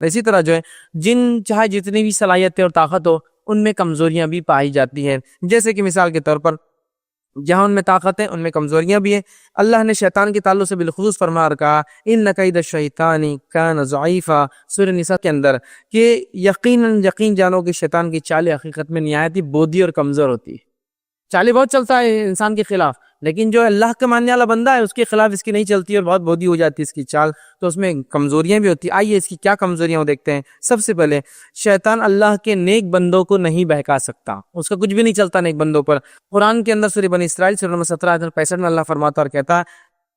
اسی طرح جو ہے جن چاہے جتنی بھی صلاحیتیں اور طاقت ہو ان میں کمزوریاں بھی پائی جاتی ہیں، جیسے کہ مثال کے طور پر جہاں ان میں طاقت ہے ان میں کمزوریاں بھی ہیں۔ اللہ نے شیطان کے تعلق سے بالخصوص فرما اور کہا ان کید الشیطان کان ضعیفا، سورہ نساء کے اندر، کہ یقین جانو کہ شیطان کی چالیں حقیقت میں نہایت ہی بودھی اور کمزور ہوتی ہے۔ چالیں بہت چلتا ہے انسان کے خلاف، لیکن جو اللہ کا ماننے والا بندہ ہے اس کے خلاف اس کی نہیں چلتی اور بہت بودھی ہو جاتی ہے اس کی چال، تو اس میں کمزوریاں بھی ہوتی ہیں۔ آئیے اس کی کیا کمزوریاں وہ دیکھتے ہیں۔ سب سے پہلے شیطان اللہ کے نیک بندوں کو نہیں بہکا سکتا، اس کا کچھ بھی نہیں چلتا نیک بندوں پر۔ قرآن کے اندر سورہ بنی اسرائیل سورہ نمبر 17 آیت 65 میں اللہ فرماتا اور کہتا ہے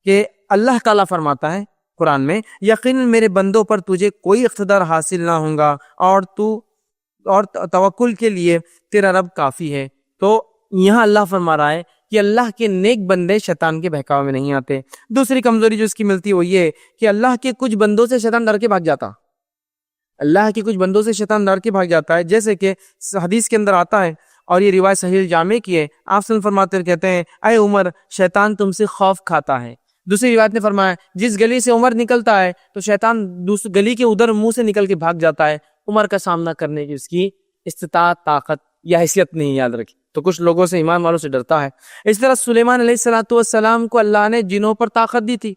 کہ اللہ تعالیٰ فرماتا ہے قرآن میں، یقیناً میرے بندوں پر تجھے کوئی اقتدار حاصل نہ ہوگا اور توکل کے لیے تیرا رب کافی ہے۔ تو یہاں اللہ فرما رہا ہے کہ اللہ کے نیک بندے شیطان کے بہکاوے میں نہیں آتے۔ دوسری کمزوری جو اس کی ملتی ہے وہ یہ ہے کہ اللہ کے کچھ بندوں سے شیطان ڈر کے بھاگ جاتا، اللہ کے کچھ بندوں سے شیطان ڈر کے بھاگ جاتا ہے، جیسے کہ حدیث کے اندر آتا ہے اور یہ روایت صحیح الجامع کی ہے۔ آپ صلی اللہ علیہ وسلم فرماتے کہتے ہیں اے عمر، شیطان تم سے خوف کھاتا ہے۔ دوسری روایت نے فرمایا جس گلی سے عمر نکلتا ہے تو شیطان دوسری گلی کے ادھر منہ سے نکل کے بھاگ جاتا ہے۔ عمر کا سامنا کرنے کی اس کی استطاعت، طاقت یا حیثیت نہیں، یاد رکھی۔ تو کچھ لوگوں سے، ایمان والوں سے ڈرتا ہے۔ اس طرح سلیمان علیہ السلام کو اللہ نے جنوں پر طاقت دی تھی،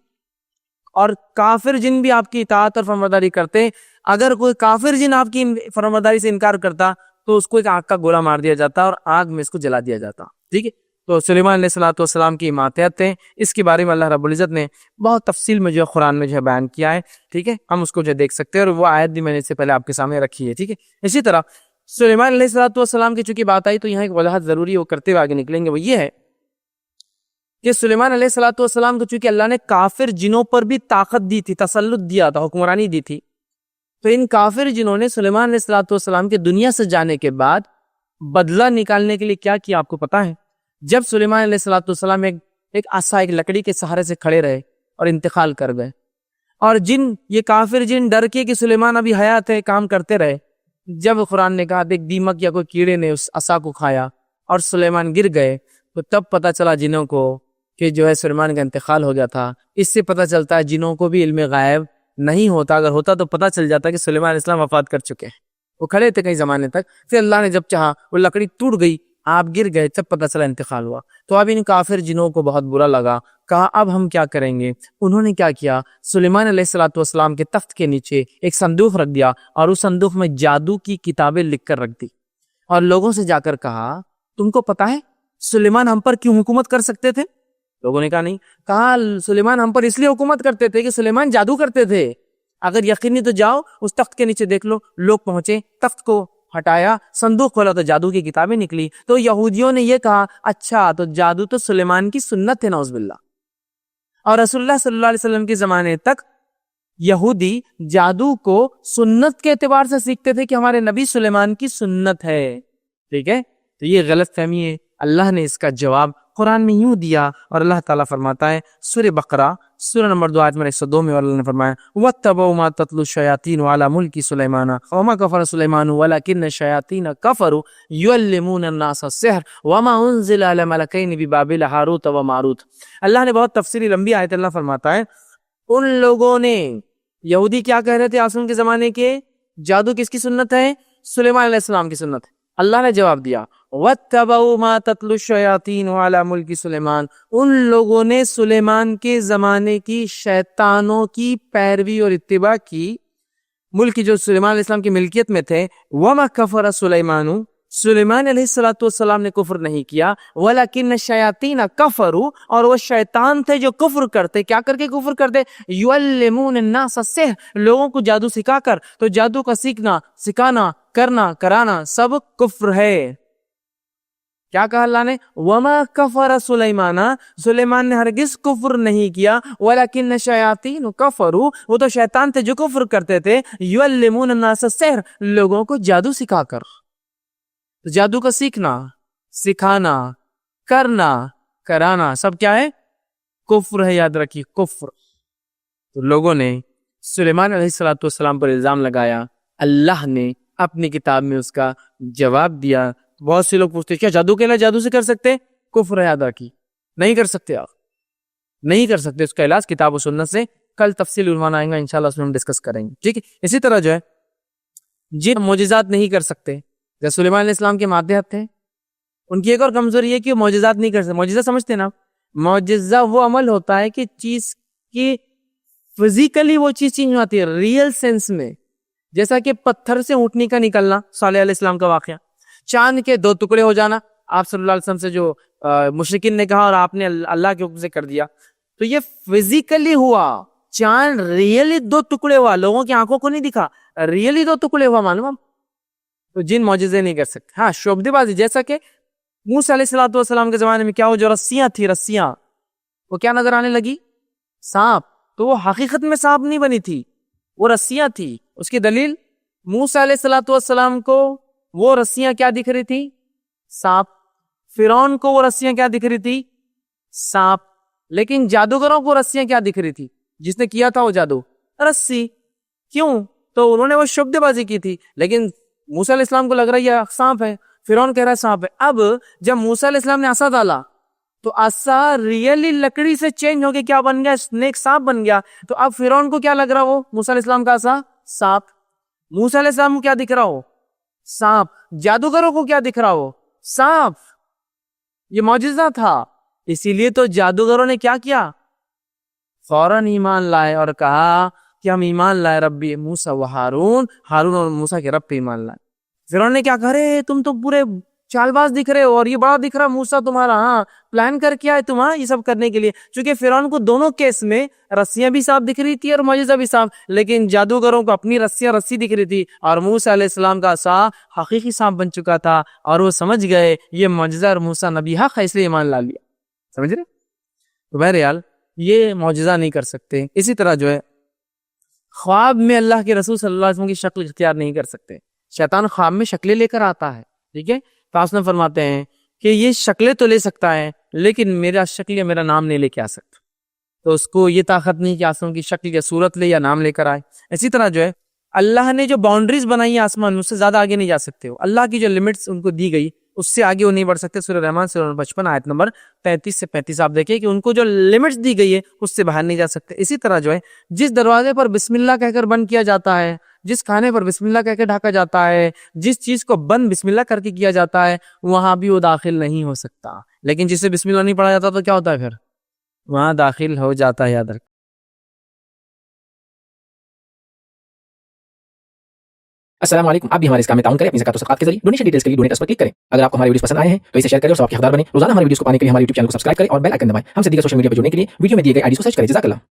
اور کافر جن بھی آپ کی اطاعت اور فرمانبرداری کرتے، اگر کوئی کافر جن آپ کی فرمانبرداری سے انکار کرتا تو اس کو ایک آگ کا گولا مار دیا جاتا اور آگ میں اس کو جلا دیا جاتا۔ ٹھیک ہے، تو سلیمان علیہ السلام کی ماتحت ہیں، اس کے بارے میں اللہ رب العزت نے بہت تفصیل میں جو قرآن میں جو ہے بیان کیا ہے۔ ٹھیک ہے، ہم اس کو جو دیکھ سکتے ہیں، اور وہ آیت بھی میں نے اس سے پہلے آپ کے سامنے رکھی ہے۔ ٹھیک ہے، اسی طرح سلیمان علیہ السلام کی چونکہ بات آئی تو یہاں ایک وضاحت ضروری ہے، وہ کرتے ہوئے آگے نکلیں گے۔ وہ یہ ہے کہ سلیمان علیہ السلام کو چونکہ اللہ نے کافر جنوں پر بھی طاقت دی تھی، تسلط دیا تھا، حکمرانی دی تھی، تو ان کافر جنوں نے سلیمان علیہ السلام کے دنیا سے جانے کے بعد بدلہ نکالنے کے لیے کیا کیا آپ کو پتا ہے؟ جب سلیمان علیہ السلام ایک عصا، ایک لکڑی کے سہارے سے کھڑے رہے اور انتقال کر گئے، اور یہ کافر جن ڈر کے کہ سلیمان ابھی حیات ہے کام کرتے رہے، جب قرآن نے کہا ایک دیمک یا کوئی کیڑے نے اس عصا کو کھایا اور سلیمان گر گئے، تو تب پتہ چلا جنوں کو کہ جو ہے سلیمان کا انتقال ہو گیا تھا۔ اس سے پتہ چلتا ہے جنوں کو بھی علم غائب نہیں ہوتا، اگر ہوتا تو پتہ چل جاتا کہ سلیمان علیہ السلام وفات کر چکے ہیں، وہ کھڑے تھے کئی زمانے تک، پھر اللہ نے جب چاہا وہ لکڑی ٹوٹ گئی، آپ گر گئے، تب پتہ چلا انتقال ہوا۔ تو اب ان کافر جنوں کو بہت برا لگا، کہا اب ہم کیا کریں گے؟ انہوں نے کیا کیا؟ سلیمان علیہ السلام کے تخت کے نیچے ایک صندوق رکھ دیا اور اس صندوق میں جادو کی کتابیں لکھ کر رکھ دی، اور لوگوں سے جا کر کہا تم کو پتا ہے سلیمان ہم پر کیوں حکومت کر سکتے تھے؟ لوگوں نے کہا نہیں۔ کہا سلیمان ہم پر اس لیے حکومت کرتے تھے کہ سلیمان جادو کرتے تھے، اگر یقینی تو جاؤ اس تخت کے نیچے دیکھ لو۔ لوگ پہنچے، تخت کو ہٹایا، صندوق کھولا تو جادو کی کتابیں نکلی۔ تو یہودیوں نے یہ کہا اچھا تو جادو تو سلیمان کی سنت ہے، نعوذ باللہ۔ اور رسول اللہ صلی اللہ علیہ وسلم کے زمانے تک یہودی جادو کو سنت کے اعتبار سے سیکھتے تھے کہ ہمارے نبی سلیمان کی سنت ہے۔ ٹھیک ہے، تو یہ غلط فہمی ہے۔ اللہ نے اس کا جواب قرآن میں یوں دیا، اور اللہ تعالیٰ فرماتا ہے سورہ بقرہ سورہ نمبر 2 آیت نمبر 102 میں اللہ نے فرمایا وَاتَّبَعُوا مَا تَتْلُو الشَّيَاطِينُ عَلَى مُلْكِ سُلَيْمَانَ وَمَا كَفَرَ سُلَيْمَانُ وَلَكِنَّ الشَّيَاطِينَ كَفَرُوا يُعَلِّمُونَ النَّاسَ السِّحْرَ وَمَا أُنزِلَ عَلَى مَلَكَيْنِ بِبَابِلَ هَارُوتَ وَمَارُوتَ۔ اللہ نے بہت تفصیلی لمبی آیت اللہ فرماتا ہے ان لوگوں نے، یہودی کیا کہہ رہے تھے آسم کے زمانے کے، جادو کس کی سنت ہے؟ سلیمان علیہ السلام کی سنت ہے۔ اللہ نے جواب دیا وَاتَّبَعُوا مَا تَتْلُو الشَّيَاطِينُ عَلَى مُلْكِ سُلَيْمَانَ، ان لوگوں نے سلیمان کے زمانے کی شیطانوں کی پیروی اور اتباع کی، ملک جو سلیمان علیہ السلام کی ملکیت میں تھے۔ وَمَا كَفَرَ سُلَيْمَانُ، سلیمان علیہ السلام نے کفر نہیں کیا، وَلَكِنَّ الشَّيَاطِينَ كَفَرُوا، اور وہ شیطان تھے جو کفر کرتے۔ کیا کر کے کفر کرتے؟ يُعَلِّمُونَ النَّاسَ السِّحْرَ، لوگوں کو جادو سکھا کر۔ تو جادو کا سیکھنا، سکھانا، کرنا، کرانا سب کفر ہے۔ کیا کہا اللہ نے؟ وَمَا كَفَرَ سُلَيْمَانَ، سلیمان نے ہرگز کفر نہیں کیا، وَلَكِنَّ الشَّيَاطِينَ كَفَرُوا، وہ تو شیطان تھے جو کفر کرتے تھے، يُعَلِّمُونَ النَّاسَ السِّحْرَ، لوگوں کو جادو سکھا کر۔ جادو کا سیکھنا، سکھانا، کرنا، کرانا سب کیا ہے؟ کفر ہے، یاد رکھیے، کفر۔ تو لوگوں نے سلیمان علیہ السلام پر الزام لگایا، اللہ نے اپنی کتاب میں اس کا جواب دیا۔ بہت سے لوگ پوچھتے کیا جادو کے علاج جادو سے کر سکتے؟ کفر ہے، یاد رکھیے، نہیں کر سکتے، آپ نہیں کر سکتے۔ اس کا علاج کتاب و سنت سے، کل تفصیل عنوان آئیں گا انشاءاللہ، اس میں ہم ڈسکس کریں گے۔ ٹھیک ہے، اسی طرح جو ہے جن معجزات نہیں کر سکتے، جیسے سلیمان علیہ السلام کے مادے ہاتھ تھے، ان کی ایک اور کمزوری ہے کہ وہ معجزات نہیں کر سکتے. معجزہ سمجھتے نا آپ؟ معجزہ وہ عمل ہوتا ہے کہ چیز کی فزیکلی وہ چیز چینج ہوتی ہے ریئل سینس میں، جیسا کہ پتھر سے اونٹنی کا نکلنا، صالح علیہ السلام کا واقعہ، چاند کے 2 ٹکڑے ہو جانا آپ صلی اللہ علیہ وسلم سے جو مشرکین نے کہا اور آپ نے اللہ کے حکم سے کر دیا، تو یہ فزیکلی ہوا. چاند ریئلی 2 ٹکڑے ہوا، لوگوں کی آنکھوں کو نہیں دکھا، ریئلی 2 ٹکڑے ہوا، معلوم. تو جن معجزے نہیں کر سکتے. ہاں شعبدے بازی، جیسا کہ موسیٰ علیہ السلام کے زمانے میں کیا ہو، جو رسیاں تھی، رسیاں وہ کیا نظر آنے لگی؟ سانپ. تو وہ حقیقت میں سانپ نہیں بنی تھی، وہ رسیاں تھی. اس کی دلیل موسیٰ علیہ السلام کو وہ رسیاں کیا دکھ رہی تھی؟ سانپ. فرعون کو وہ رسیاں کیا دکھ رہی تھی؟ سانپ. لیکن جادوگروں کو رسیاں کیا دکھ رہی تھی؟ جس نے کیا تھا وہ جادو، رسی. کیوں؟ تو انہوں نے وہ شبدے بازی کی تھی، لیکن موسیٰ علیہ السلام کو لگ رہا ہے یہ سانپ ہے، فرعون کہہ رہا ہے سانپ ہے. اب جب موسیٰ علیہ السلام نے عصا ڈالا تو عصا ریئلی لکڑی سے چینج ہو کے کیا بن گیا؟ اسنیک، سانپ بن گیا. تو اب فرعون کو کیا لگ رہا وہ موسیٰ علیہ السلام کا عصا؟ سانپ. موسیٰ علیہ السلام کو کیا دکھ رہا ہو؟ سانپ. جادوگروں کو کیا دکھ رہا ہو؟ سانپ. یہ معجزہ تھا. اسی لیے تو جادوگروں نے کیا کیا؟ فوراً ایمان لائے اور کہا کہ ہم ایمان لائے ربی موسیٰ و ہارون اور موسیٰ کے رب پہ ایمان لائے. فرعون نے کیا کہا، رے تم تو پورے چال باز دکھ رہے ہو اور یہ بڑا دکھ رہا موسیٰ تمہارا، ہاں پلان کر کے آئے تم، ہاں یہ سب کرنے کے لیے. چونکہ فرعون کو دونوں کیس میں رسیاں بھی صاف دکھ رہی تھی اور معجزہ بھی صاف، لیکن جادوگروں کو اپنی رسی دکھ رہی تھی اور موسیٰ علیہ السلام کا عصا حقیقی سانپ بن چکا تھا اور وہ سمجھ گئے یہ معجزہ اور موسیٰ نبی حق ہے، اس لیے ایمان لا لیا. سمجھ رہے؟ تو بہرحال یہ معجزہ نہیں کر سکتے. اسی طرح جو ہے خواب میں اللہ کے رسول صلی اللہ علیہ وسلم کی شکل اختیار نہیں کر سکتے. شیطان خواب میں شکلیں لے کر آتا ہے، ٹھیک ہے. پاسنا فرماتے ہیں کہ یہ شکلیں تو لے سکتا ہے لیکن میرا شکل یا میرا نام نہیں لے کے آ سکتا. تو اس کو یہ طاقت نہیں کہ آسمان کی شکل یا صورت لے یا نام لے کر آئے. اسی طرح جو ہے اللہ نے جو باؤنڈریز بنائی ہیں آسمان میں، اس سے زیادہ آگے نہیں جا سکتے. ہو اللہ کی جو لمٹس ان کو دی گئی اس سے آگے وہ نہیں بڑھ سکتے. سورہ رحمان سورہ 55 آیت نمبر 33 سے 35 آپ دیکھیں کہ ان کو جو لمٹس دی گئی ہے اس سے باہر نہیں جا سکتے. اسی طرح جو ہے جس دروازے پر بسم اللہ کہہ کر بند کیا جاتا ہے، جس کھانے پر بسم اللہ کہہ کے ڈھاکا جاتا ہے، جس چیز کو بند بسم اللہ کر کے کیا جاتا ہے، وہاں بھی وہ داخل نہیں ہو سکتا. لیکن جسے بسم اللہ نہیں پڑھا جاتا تو کیا ہوتا ہے؟ پھر وہاں داخل ہو جاتا ہے. یاد رکھ. السلام علیکم. آپ بھی ہمارے اس کام میں تعاون کریں اپنی زکات و صدقات کے ذریعے. ڈونیشن ڈیٹیلز کے لیے ڈونیٹ اس پر کلک کریں. اگر آپ کو ہمارے ویڈیوز پسند آئے ہیں تو اسے شیئر کریں اور ثواب کے حقدار بنیں. روزانہ ہمارے ویڈیوز کو پانے کے لیے ہمارے YouTube چینل کو سبسکرائب کریں اور بیل آئکن دبائیں. ہم سے دیگر سوشل میڈیا پر جڑنے کے لیے ویڈیو میں دیے گئے آئی ڈی کو سرچ کریں. جزاک اللہ.